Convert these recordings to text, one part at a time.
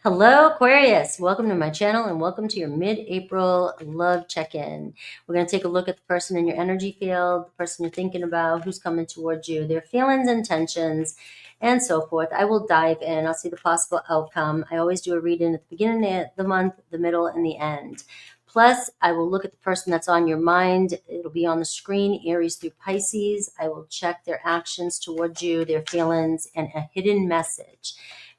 Hello, Aquarius. Welcome to my channel and welcome to your mid-April love check-in. We're going to take a look at the person in your energy field, the person you're thinking about, who's coming towards you, their feelings, intentions, and so forth. I will dive in. I'll see the possible outcome. I always do a reading at the beginning of the month, the middle, and the end. Plus, I will look at the person that's on your mind. It'll be on the screen, Aries through Pisces. I will check their actions towards you, their feelings, and a hidden message.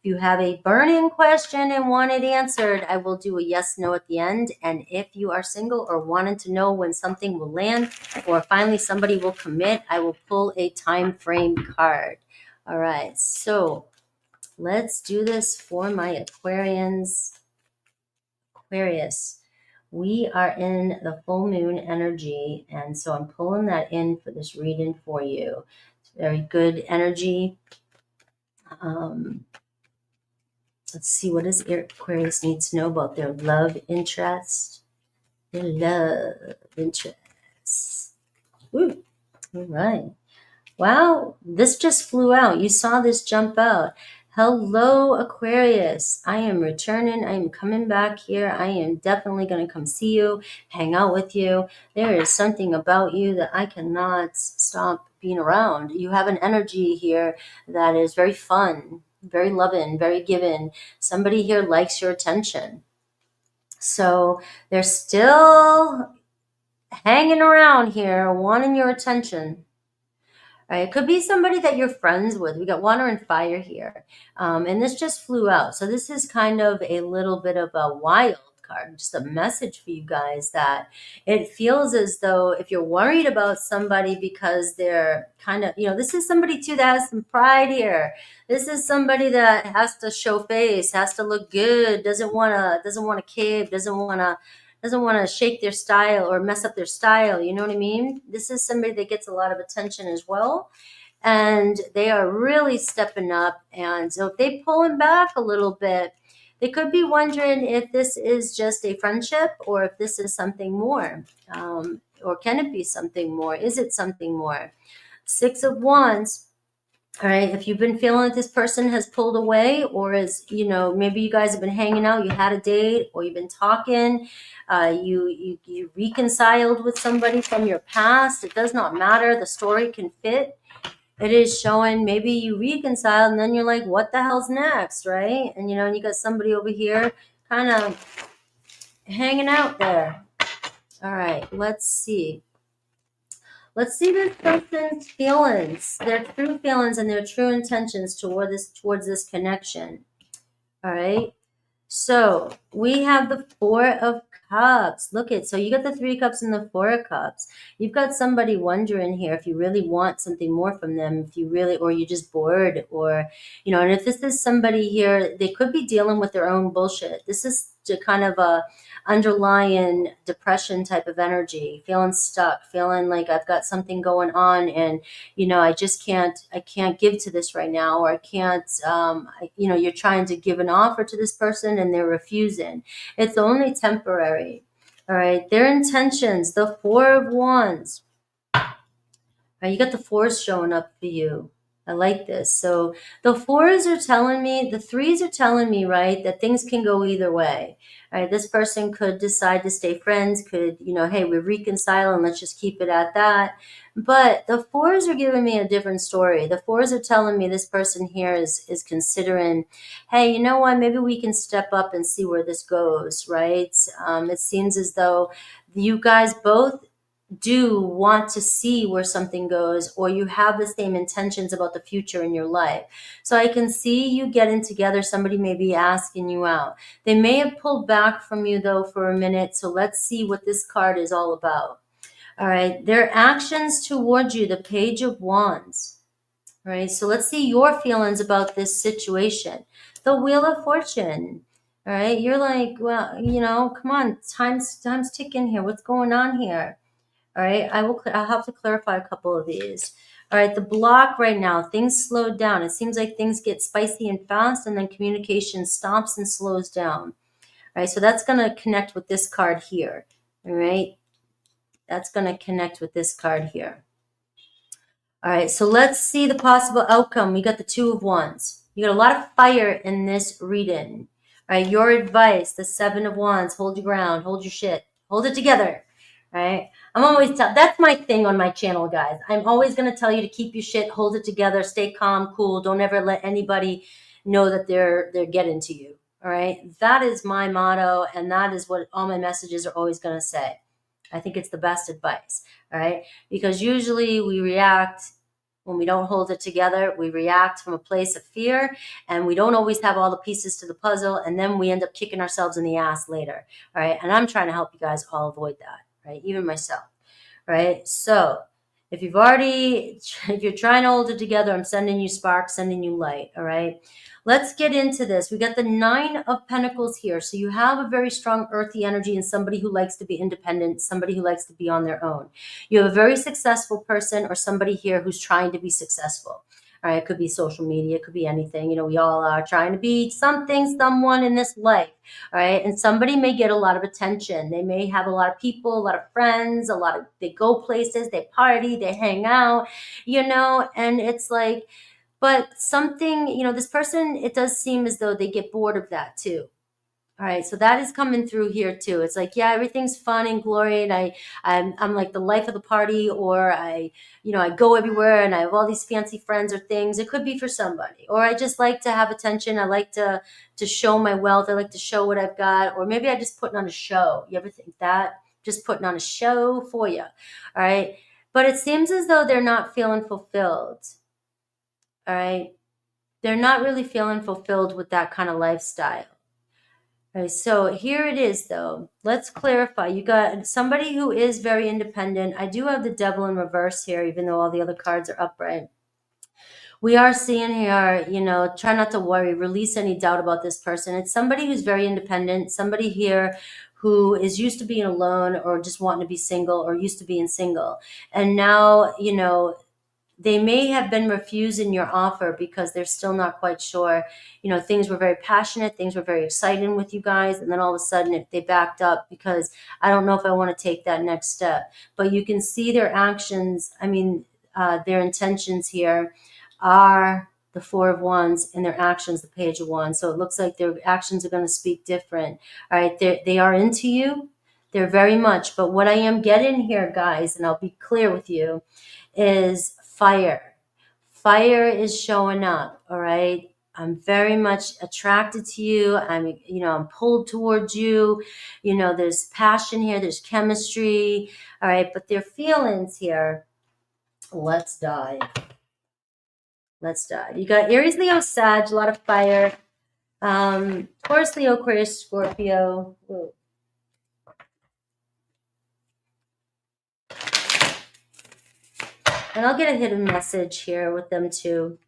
If you have a burning question and want it answered, I will do a yes, no at the end. And if you are single or wanting to know when something will land or finally somebody will commit, I will pull a time frame card. All right, so let's do this for my Aquarians. Aquarius, we are in the full moon energy, and so I'm pulling that in for this reading for you. It's very good energy. Let's see, what does Aquarius need to know about their love interest? Their love interest. Ooh, all right. Wow, this just flew out. You saw this jump out. Hello, Aquarius. I am returning. I am coming back here. I am definitely going to come see you, hang out with you. There is something about you that I cannot stop being around. You have an energy here that is very fun, very loving, very giving. Somebody here likes your attention. So they're still hanging around here, wanting your attention. Right? It could be somebody that you're friends with. We got water and fire here. And this just flew out. So this is kind of a little bit of a wild card, just a message for you guys that it feels as though if you're worried about somebody because they're kind of, this is somebody too that has some pride here. This is somebody that has to show face, has to look good, doesn't want to cave, doesn't want to shake their style or mess up their style. You know what I mean? This is somebody that gets a lot of attention as well. And they are really stepping up. And so if they pull him back a little bit, they could be wondering if this is just a friendship or if this is something more. Or can it be something more? Is it something more? Six of Wands. All right, if you've been feeling that this person has pulled away or is, maybe you guys have been hanging out, you had a date or you've been talking, you reconciled with somebody from your past. It does not matter. The story can fit. It is showing maybe you reconciled and then you're like, what the hell's next, right? And, and you got somebody over here kind of hanging out there. All right, let's see. Let's see this person's feelings, their true feelings and their true intentions towards this connection. All right. So we have the Four of Cups. Look at, so you got the Three Cups and the Four of Cups. You've got somebody wondering here if you really want something more from them, if you really, or you're just bored, or, and if this is somebody here, they could be dealing with their own bullshit. This is kind of a underlying depression type of energy, feeling stuck, feeling like I've got something going on and I can't give to this right now, or I can't you're trying to give an offer to this person and they're refusing. It's only temporary. All right, their intentions, the Four of Wands. All right, you got the fours showing up for you. I like this. So the fours are telling me, the threes are telling me, right, that things can go either way. All right, this person could decide to stay friends, could, hey, we reconcile and let's just keep it at that. But the fours are giving me a different story. The fours are telling me this person here is considering, hey, you know what, maybe we can step up and see where this goes, right? It seems as though you guys both do want to see where something goes, or you have the same intentions about the future in your life. So I can see you getting together. Somebody may be asking you out. They may have pulled back from you though for a minute. So let's see what this card is all about. All right. Their actions towards you, the Page of Wands. All right. So let's see your feelings about this situation. The Wheel of Fortune. All right. You're like, well, come on, time's ticking here. What's going on here? All right, I'll have to clarify a couple of these. All right, the block right now, things slowed down. It seems like things get spicy and fast, and then communication stops and slows down. All right, so that's going to connect with this card here. All right, that's going to connect with this card here. All right, so let's see the possible outcome. We got the Two of Wands. You got a lot of fire in this reading. All right, your advice, the Seven of Wands, hold your ground, hold your shit, hold it together. All right, I'm always that's my thing on my channel, guys. I'm always going to tell you to keep your shit, hold it together, stay calm, cool. Don't ever let anybody know that they're getting to you. All right, that is my motto, and that is what all my messages are always going to say. I think it's the best advice. All right, because usually we react when we don't hold it together. We react from a place of fear, and we don't always have all the pieces to the puzzle, and then we end up kicking ourselves in the ass later. All right, and I'm trying to help you guys all avoid that, right? Even myself, right? So if you're trying to hold it together, I'm sending you sparks, sending you light. All right, let's get into this. We got the Nine of Pentacles here. So you have a very strong earthy energy and somebody who likes to be independent, somebody who likes to be on their own. You have a very successful person or somebody here who's trying to be successful. All right, it could be social media, it could be anything. You know, we all are trying to be something, someone in this life. All right, and somebody may get a lot of attention. They may have a lot of people, a lot of friends, they go places, they party, they hang out, you know, and it's like, but something, you know, this person, it does seem as though they get bored of that too. All right, so that is coming through here too. It's like, yeah, everything's fun and glory, and I'm like the life of the party, or I go everywhere and I have all these fancy friends or things. It could be for somebody, or I just like to have attention. I like to show my wealth. I like to show what I've got, or maybe I just putting on a show. You ever think that? Just putting on a show for you. All right, but it seems as though they're not feeling fulfilled. All right, they're not really feeling fulfilled with that kind of lifestyle. Okay, so here it is, though. Let's clarify. You got somebody who is very independent. I do have the Devil in reverse here, even though all the other cards are upright. We are seeing here, you know, try not to worry, release any doubt about this person. It's somebody who's very independent, somebody here who is used to being alone or just wanting to be single or used to being single. And now, you know, they may have been refusing your offer because they're still not quite sure. You know, things were very passionate, things were very exciting with you guys, and then all of a sudden they backed up because I don't know if I want to take that next step. But you can see their actions. I mean, their intentions here are the Four of Wands, and their actions, the Page of Wands. So it looks like their actions are going to speak different. All right, they are into you. They're very much. But what I am getting here, guys, and I'll be clear with you, is fire. Fire is showing up. All right. I'm very much attracted to you. I'm pulled towards you. You know, there's passion here. There's chemistry. All right. But their feelings here. Let's dive. Let's dive. You got Aries, Leo, Sag, a lot of fire. Taurus, Leo, Aquarius, Scorpio. Whoa. And I'll get a hidden message here with them too.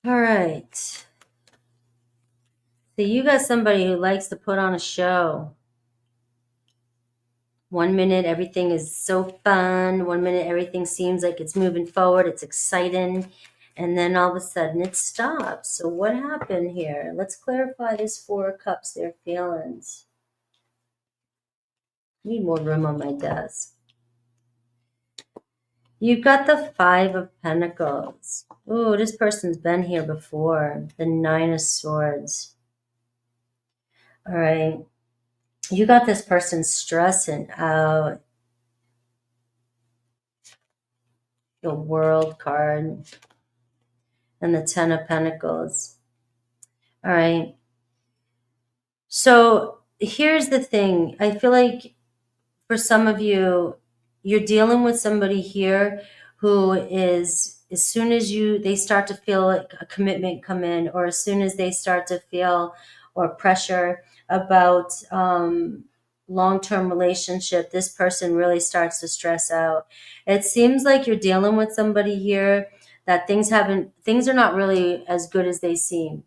All right. So you got somebody who likes to put on a show. 1 minute, everything is so fun. 1 minute, everything seems like it's moving forward. It's exciting. And then all of a sudden it stops. So what happened here? Let's clarify this Four of Cups, their feelings. Need more room on my desk. You've got the Five of Pentacles. Oh, this person's been here before. The Nine of Swords. All right. You got this person stressing out. The World card. And the Ten of Pentacles. All right. So here's the thing. I feel like for some of you, you're dealing with somebody here who is, as soon as they start to feel like a commitment come in, or as soon as they start to feel or pressure about long-term relationship, this person really starts to stress out. It seems like you're dealing with somebody here that things are not really as good as they seem.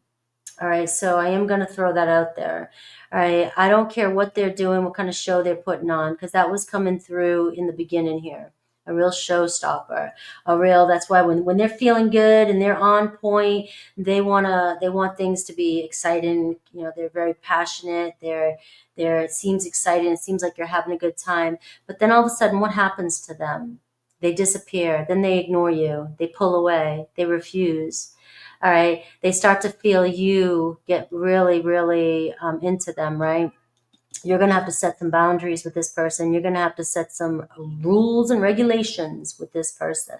All right, so I am going to throw that out there. All right, I don't care what they're doing, what kind of show they're putting on, because that was coming through in the beginning here. a real showstopper, a real, that's why when they're feeling good and they're on point, they want things to be exciting. You know, they're very passionate. It seems exciting. It seems like you're having a good time. But then all of a sudden, what happens to them? They disappear. Then they ignore you. They pull away. They refuse. All right. They start to feel you get really, really into them, right? You're going to have to set some boundaries with this person. You're going to have to set some rules and regulations with this person.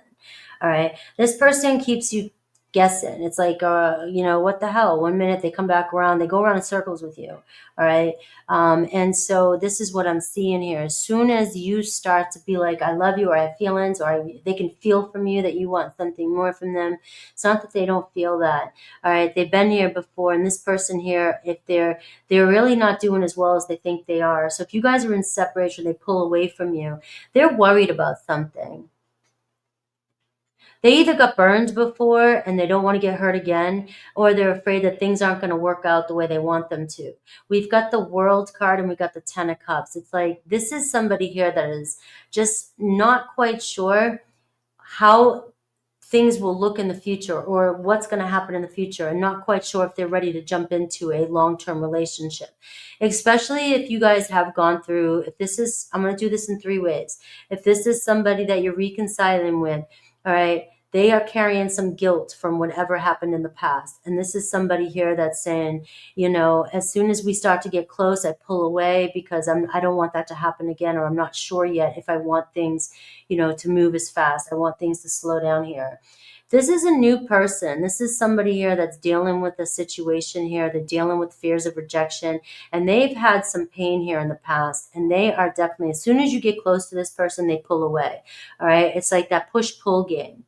All right. This person keeps you guessing. It's like, what the hell? One minute they come back around, they go around in circles with you. All right. And so this is what I'm seeing here. As soon as you start to be like, I love you, or I have feelings, or they can feel from you that you want something more from them. It's not that they don't feel that. All right. They've been here before. And this person here, if they're really not doing as well as they think they are. So if you guys are in separation, they pull away from you, they're worried about something. They either got burned before and they don't want to get hurt again, or they're afraid that things aren't going to work out the way they want them to. We've got the World card and we've got the Ten of Cups. It's like, this is somebody here that is just not quite sure how things will look in the future or what's going to happen in the future, and not quite sure if they're ready to jump into a long-term relationship. Especially if you guys have gone through, if this is, I'm going to do this in 3 ways. If this is somebody that you're reconciling with, all right, they are carrying some guilt from whatever happened in the past. And this is somebody here that's saying, as soon as we start to get close, I pull away because I don't want that to happen again, or I'm not sure yet if I want things, to move as fast. I want things to slow down here. This is a new person. This is somebody here that's dealing with a situation here. They're dealing with fears of rejection, and they've had some pain here in the past. And they are definitely, as soon as you get close to this person, they pull away. All right. It's like that push-pull game.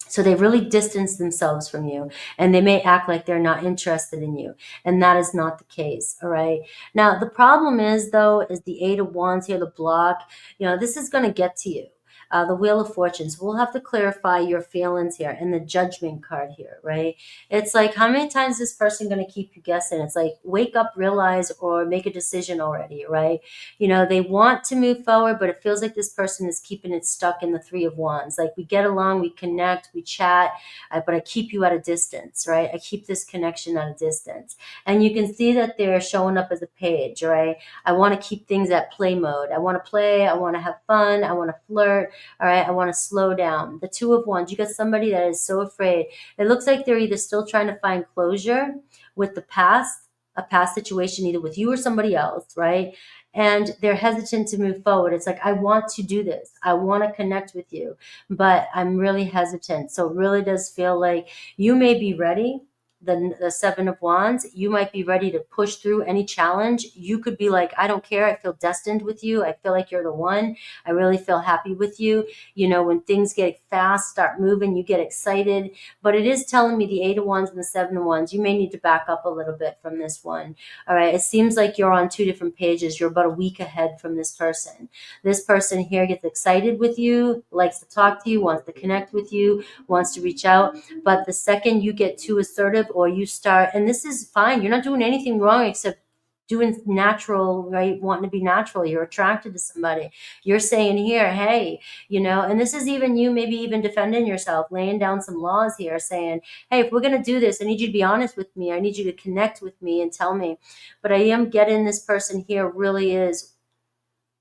So they really distance themselves from you, and they may act like they're not interested in you. And that is not the case. All right. Now, the problem is, though, is the Eight of Wands here, the block. This is going to get to you. The Wheel of Fortunes. We'll have to clarify your feelings here, and the Judgment card here, right? It's like, how many times is this person going to keep you guessing? It's like, wake up, realize, or make a decision already, right? They want to move forward, but it feels like this person is keeping it stuck in the Three of Wands. Like, we get along, we connect, we chat, but I keep you at a distance, right? I keep this connection at a distance. And you can see that they're showing up as a page, right? I want to keep things at play mode. I want to play. I want to have fun. I want to flirt. All right. I want to slow down. The Two of Wands, you got somebody that is so afraid. It looks like they're either still trying to find closure with the past, a past situation, either with you or somebody else, right? And they're hesitant to move forward. It's like, I want to do this. I want to connect with you, but I'm really hesitant. So it really does feel like you may be ready. The Seven of Wands, you might be ready to push through any challenge. You could be like, I don't care. I feel destined with you. I feel like you're the one. I really feel happy with you. When things get fast, start moving, you get excited. But it is telling me the Eight of Wands and the Seven of Wands, you may need to back up a little bit from this one. All right. It seems like you're on 2 different pages. You're about a week ahead from this person. This person here gets excited with you, likes to talk to you, wants to connect with you, wants to reach out. But the second you get too assertive, or you start, and this is fine, you're not doing anything wrong except doing natural, right? Wanting to be natural. You're attracted to somebody. You're saying here, hey, and this is even you, maybe even defending yourself, laying down some laws here, saying, hey, if we're going to do this, I need you to be honest with me. I need you to connect with me and tell me. But I am getting this person here really is,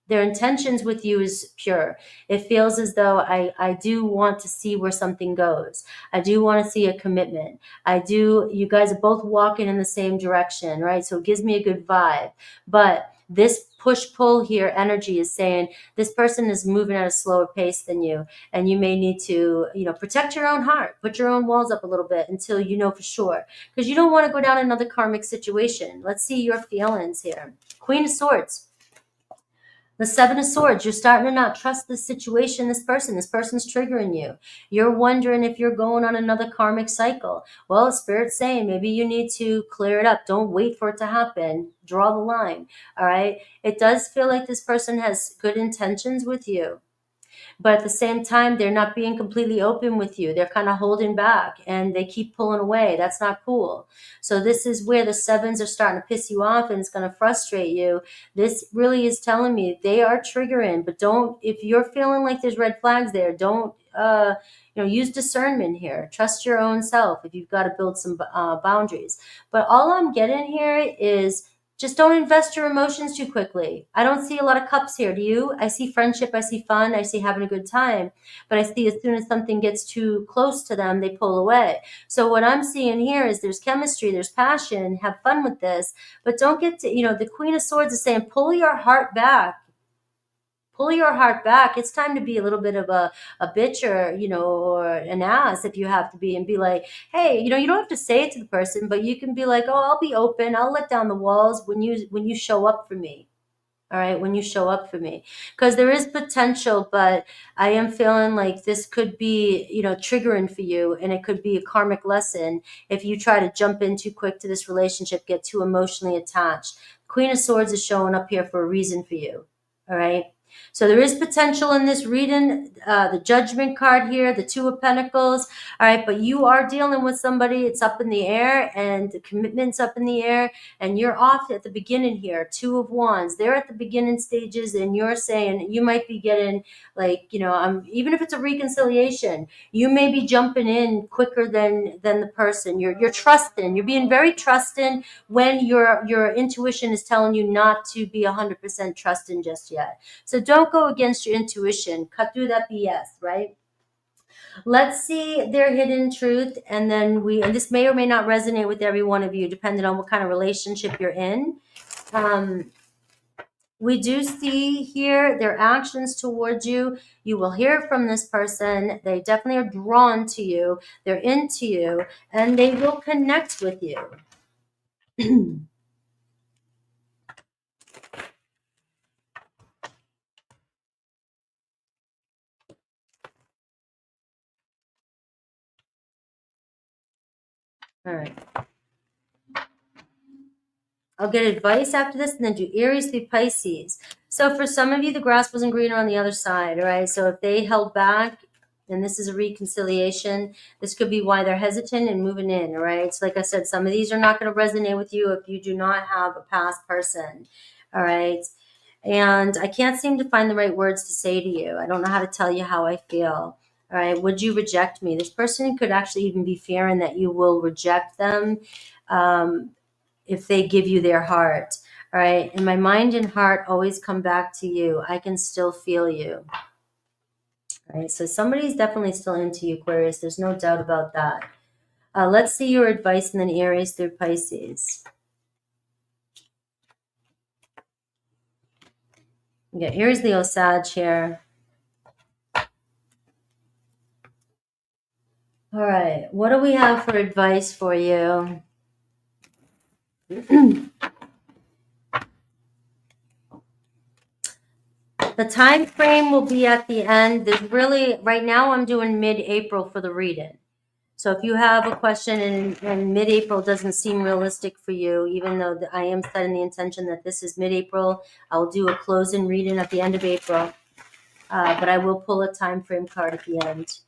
their intentions with you is pure. It feels as though I do want to see where something goes. I do want to see a commitment. You guys are both walking in the same direction, right? So it gives me a good vibe. But this push-pull here energy is saying this person is moving at a slower pace than you, and you may need to, protect your own heart, put your own walls up a little bit until you know for sure, because you don't want to go down another karmic situation. Let's see your feelings here. Queen of Swords. The Seven of Swords, you're starting to not trust this situation, this person's triggering you. You're wondering if you're going on another karmic cycle. Well, Spirit's saying maybe you need to clear it up. Don't wait for it to happen. Draw the line, all right? It does feel like this person has good intentions with you. But at the same time, they're not being completely open with you. They're kind of holding back and they keep pulling away. That's not cool. So this is where the sevens are starting to piss you off and it's going to frustrate you. This really is telling me they are triggering, but don't, if you're feeling like there's red flags there, don't, use discernment here. Trust your own self if you've got to build some boundaries. But all I'm getting here is just don't invest your emotions too quickly. I don't see a lot of cups here. Do you? I see friendship. I see fun. I see having a good time. But I see as soon as something gets too close to them, they pull away. So what I'm seeing here is there's chemistry, there's passion, have fun with this. But don't get to, the Queen of Swords is saying, pull your heart back. Pull your heart back. It's time to be a little bit of a bitch or an ass if you have to be, and be like, hey, you don't have to say it to the person, but you can be like, oh, I'll be open. I'll let down the walls when you show up for me. All right, when you show up for me, because there is potential, but I am feeling like this could be, triggering for you, and it could be a karmic lesson if you try to jump in too quick to this relationship, get too emotionally attached. Queen of Swords is showing up here for a reason for you. All right. So there is potential in this reading. The Judgment card here, the Two of Pentacles. All right, but you are dealing with somebody. It's up in the air, and the commitment's up in the air, and you're off at the beginning here. Two of Wands. They're at the beginning stages, and you're saying you might be getting even if it's a reconciliation, you may be jumping in quicker than the person. You're trusting. You're being very trusting when your intuition is telling you not to be 100% trusting just yet. So don't go against your intuition. Cut through that BS, right? Let's see their hidden truth, and then and this may or may not resonate with every one of you, depending on what kind of relationship you're in. We do see here their actions towards you. You will hear from this person. They definitely are drawn to you. They're into you, and they will connect with you. All right. I'll get advice after this and then do Aries through Pisces. So for some of you, the grass wasn't greener on the other side, all right? So if they held back, and this is a reconciliation, this could be why they're hesitant and moving in, all right? So like I said, some of these are not going to resonate with you if you do not have a past person, all right? And I can't seem to find the right words to say to you. I don't know how to tell you how I feel. All right, would you reject me? This person could actually even be fearing that you will reject them. If they give you their heart. All right. And my mind and heart always come back to you. I can still feel you. All right. So somebody's definitely still into you, Aquarius. There's no doubt about that. Let's see your advice and then Aries through Pisces. Yeah, Aries, Leo, Sag here. All right. What do we have for advice for you? The time frame will be at the end. There's really, right now I'm doing mid-April for the reading. So if you have a question and mid-April doesn't seem realistic for you, even though I am setting the intention that this is mid-April, I'll do a close-in reading at the end of April. But I will pull a time frame card at the end.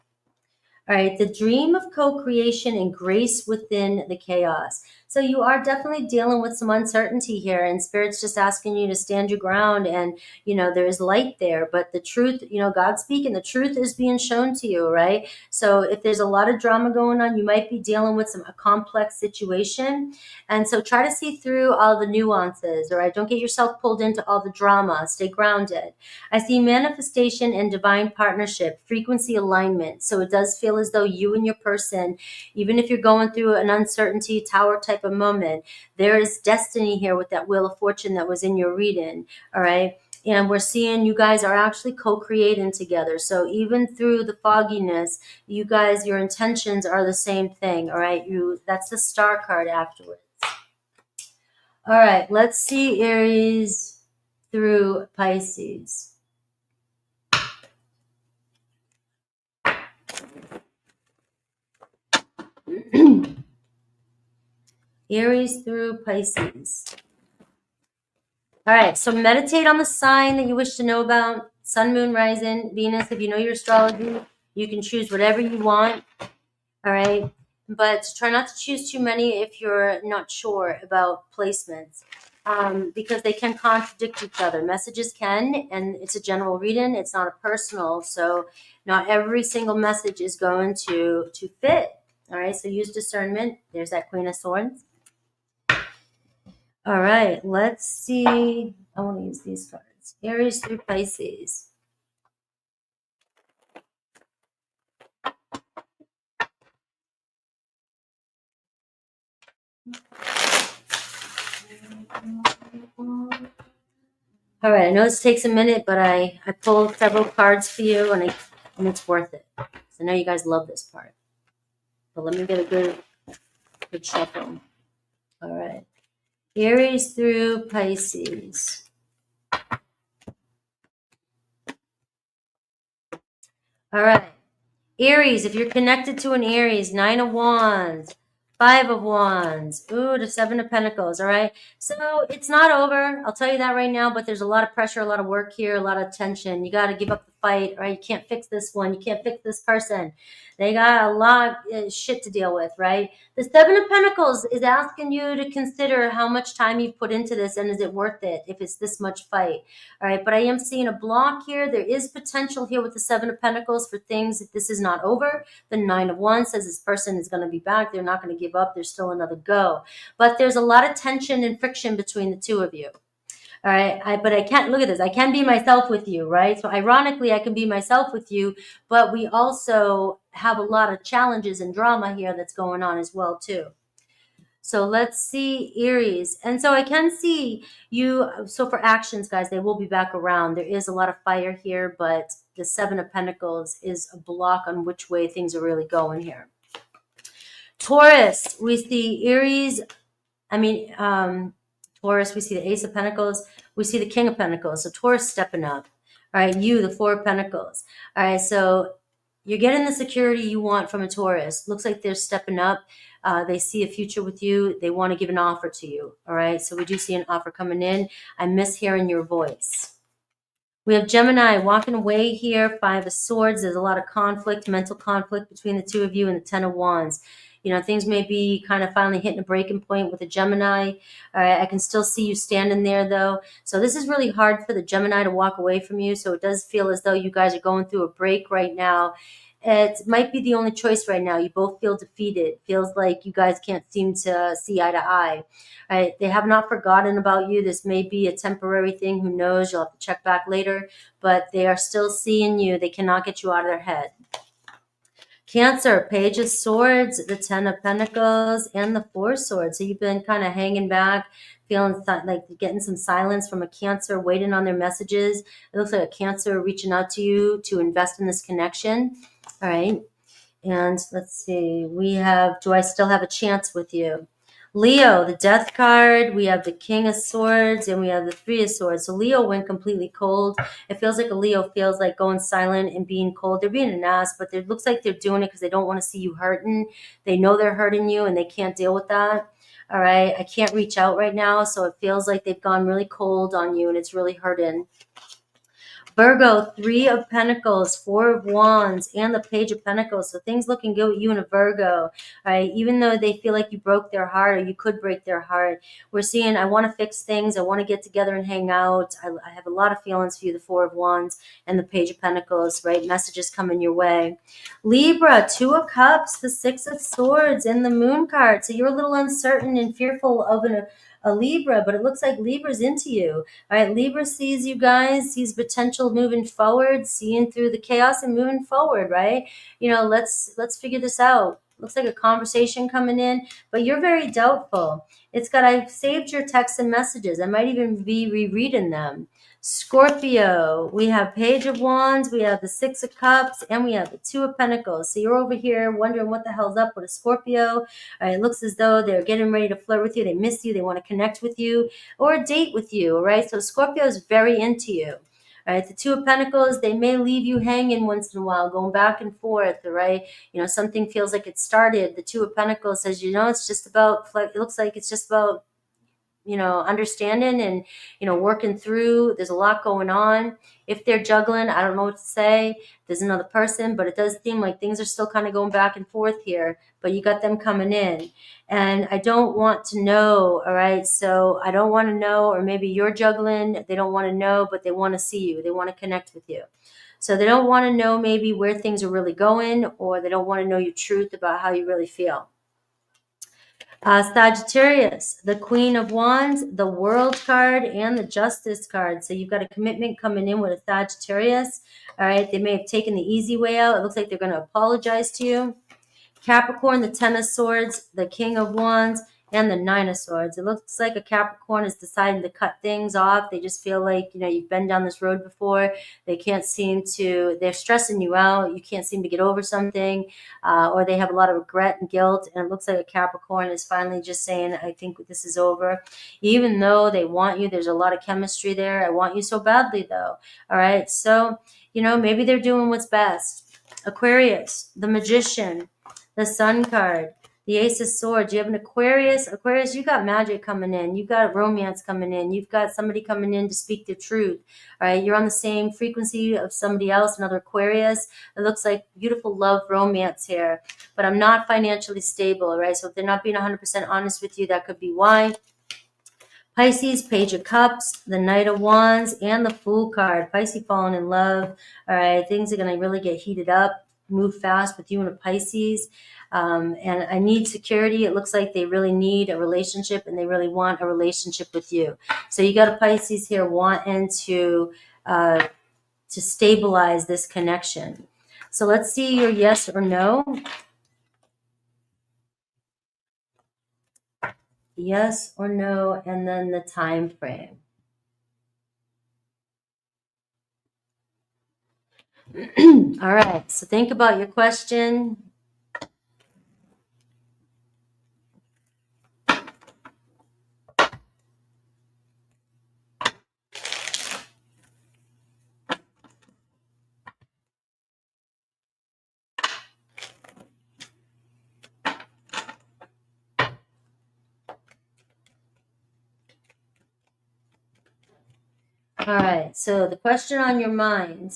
All right, the dream of co-creation and grace within the chaos. So you are definitely dealing with some uncertainty here, and Spirit's just asking you to stand your ground, and, there's light there, but the truth, God's speaking, the truth is being shown to you, right? So if there's a lot of drama going on, you might be dealing with a complex situation, and so try to see through all the nuances, all right? Don't get yourself pulled into all the drama. Stay grounded. I see manifestation and divine partnership, frequency alignment. So it does feel as though you and your person, even if you're going through an uncertainty tower type of moment, there is destiny here with that Wheel of Fortune that was in your reading, all right? And we're seeing you guys are actually co-creating together. So even through the fogginess, you guys, your intentions are the same thing, all right? That's the Star card afterwards. All right, let's see Aries through Pisces. Aries through Pisces. All right, so meditate on the sign that you wish to know about. Sun, Moon, Rising, Venus. If you know your astrology, you can choose whatever you want. All right. But try not to choose too many if you're not sure about placements, because they can contradict each other. Messages can, and it's a general reading. It's not a personal. So not every single message is going to fit. All right. So use discernment. There's that Queen of Swords. All right. Let's see. I want to use these cards. Aries through Pisces. All right, I know this takes a minute, but I pulled several cards for you, and it's worth it. So I know you guys love this part. But let me get a good shuffle. All right. Aries through Pisces. All right. Aries, if you're connected to an Aries, 9 of Wands, 5 of Wands, ooh, the 7 of Pentacles, all right? So it's not over, I'll tell you that right now, but there's a lot of pressure, a lot of work here, a lot of tension. You got to give up the fight, right? You can't fix this one. You can't fix this person. They got a lot of shit to deal with, right? The 7 of Pentacles is asking you to consider how much time you've put into this and is it worth it if it's this much fight, all right? But I am seeing a block here. There is potential here with the 7 of Pentacles for things if this is not over. The 9 of Wands says this person is going to be back. They're not going to give up. There's still another go. But there's a lot of tension and friction between the two of you. All right. But I can't look at this. I can be myself with you, right? So ironically, I can be myself with you, but we also have a lot of challenges and drama here that's going on as well, too. So let's see Aries. And so I can see you. So for actions, guys, they will be back around. There is a lot of fire here, but the 7 of Pentacles is a block on which way things are really going here. Taurus, we see Aries. Taurus, we see the Ace of Pentacles. We see the King of Pentacles. So Taurus stepping up. All right, you, the 4 of Pentacles. All right, so you're getting the security you want from a Taurus. Looks like they're stepping up. They see a future with you. They want to give an offer to you. All right, so we do see an offer coming in. I miss hearing your voice. We have Gemini walking away here, 5 of Swords. There's a lot of conflict, mental conflict between the two of you, and the 10 of Wands. You know, things may be kind of finally hitting a breaking point with a Gemini. All right, I can still see you standing there, though. So this is really hard for the Gemini to walk away from you. So it does feel as though you guys are going through a break right now. It might be the only choice right now. You both feel defeated. Feels like you guys can't seem to see eye to eye. Right? They have not forgotten about you. This may be a temporary thing. Who knows? You'll have to check back later. But they are still seeing you. They cannot get you out of their head. Cancer, Page of Swords, the 10 of Pentacles, and the 4 of Swords. So you've been kind of hanging back, feeling like getting some silence from a Cancer, waiting on their messages. It looks like a Cancer reaching out to you to invest in this connection. All right. And let's see. We have, do I still have a chance with you? Leo, the Death card. We have the King of Swords, and we have the 3 of Swords. So Leo went completely cold. It feels like a Leo feels like going silent and being cold. They're being an ass, but it looks like they're doing it because they don't want to see you hurting. They know they're hurting you, and they can't deal with that. All right. I can't reach out right now, so it feels like they've gone really cold on you, and it's really hurting. Virgo, 3 of Pentacles, 4 of Wands, and the Page of Pentacles. So things looking good with you and a Virgo, right? Even though they feel like you broke their heart or you could break their heart, we're seeing, I want to fix things. I want to get together and hang out. I have a lot of feelings for you, the 4 of Wands and the Page of Pentacles, right? Messages coming your way. Libra, 2 of Cups, the 6 of Swords, and the Moon card. So you're a little uncertain and fearful of a Libra, but it looks like Libra's into you. All right, Libra sees you guys, sees potential moving forward, seeing through the chaos and moving forward, right? You know, let's figure this out. Looks like a conversation coming in, but you're very doubtful. It's got, I've saved your texts and messages. I might even be rereading them. Scorpio, we have Page of Wands, we have the 6 of Cups, and we have the 2 of Pentacles. So you're over here wondering what the hell's up with a Scorpio. All right, it looks as though they're getting ready to flirt with you. They miss you. They want to connect with you or date with you, all right? So Scorpio is very into you. All right, the 2 of Pentacles, they may leave you hanging once in a while, going back and forth, all right? You know, something feels like it started. The 2 of Pentacles says, you know, it's just about, it looks like it's just about understanding and, working through. There's a lot going on. If they're juggling, I don't know what to say. There's another person, but it does seem like things are still kind of going back and forth here, but you got them coming in. And I don't want to know, all right? So I don't want to know, or maybe you're juggling. They don't want to know, but they want to see you. They want to connect with you. So they don't want to know maybe where things are really going, or they don't want to know your truth about how you really feel. Sagittarius, the Queen of Wands, the World card, and the Justice card. So you've got a commitment coming in with a Sagittarius. All right, they may have taken the easy way out. It looks like they're going to apologize to you. Capricorn, the Ten of Swords, the King of Wands, and the Nine of Swords. It looks like a Capricorn is deciding to cut things off. They just feel like, you've been down this road before. They can't seem to, they're stressing you out. You can't seem to get over something, or they have a lot of regret and guilt. And it looks like a Capricorn is finally just saying, I think this is over. Even though they want you, there's a lot of chemistry there. I want you so badly, though. All right. So, maybe they're doing what's best. Aquarius, the Magician, the Sun card, the Ace of Swords. You have an Aquarius. Aquarius, you got magic coming in. You've got romance coming in. You've got somebody coming in to speak the truth. All right. You're on the same frequency of somebody else, another Aquarius. It looks like beautiful love romance here. But I'm not financially stable. All right. So if they're not being 100% honest with you, that could be why. Pisces, Page of Cups, the Knight of Wands, and the Fool card. Pisces falling in love. All right. Things are going to really get heated up. Move fast with you and a Pisces. And I need security. It looks like they really need a relationship, and they really want a relationship with you. So you got a Pisces here wanting to stabilize this connection. So let's see your yes or no. Yes or no, and then the time frame. All right. So think about your question. All right, so the question on your mind.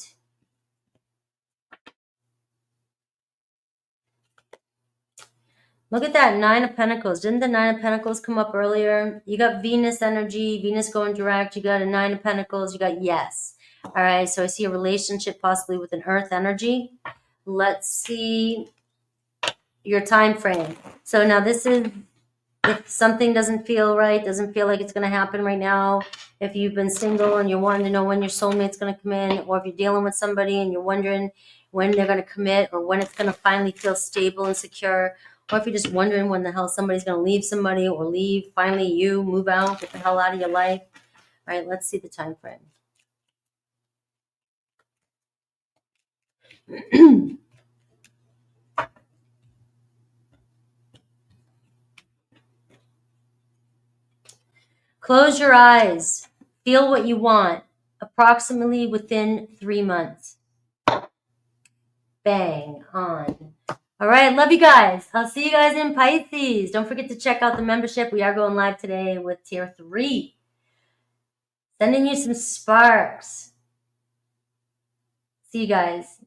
Look at that Nine of Pentacles. Didn't the Nine of Pentacles come up earlier? You got Venus energy, Venus going direct. You got a Nine of Pentacles. You got yes. All right, so I see a relationship possibly with an Earth energy. Let's see your time frame. So now this is, if something doesn't feel right, doesn't feel like it's going to happen right now, if you've been single and you're wanting to know when your soulmate's going to come in, or if you're dealing with somebody and you're wondering when they're going to commit, or when it's going to finally feel stable and secure, or if you're just wondering when the hell somebody's going to leave somebody, or leave, finally you move out, get the hell out of your life. All right, let's see the time frame. Close your eyes. Feel what you want. Approximately within 3 months. Bang on. All right, love you guys. I'll see you guys in Pisces. Don't forget to check out the membership. We are going live today with Tier 3. Sending you some sparks. See you guys.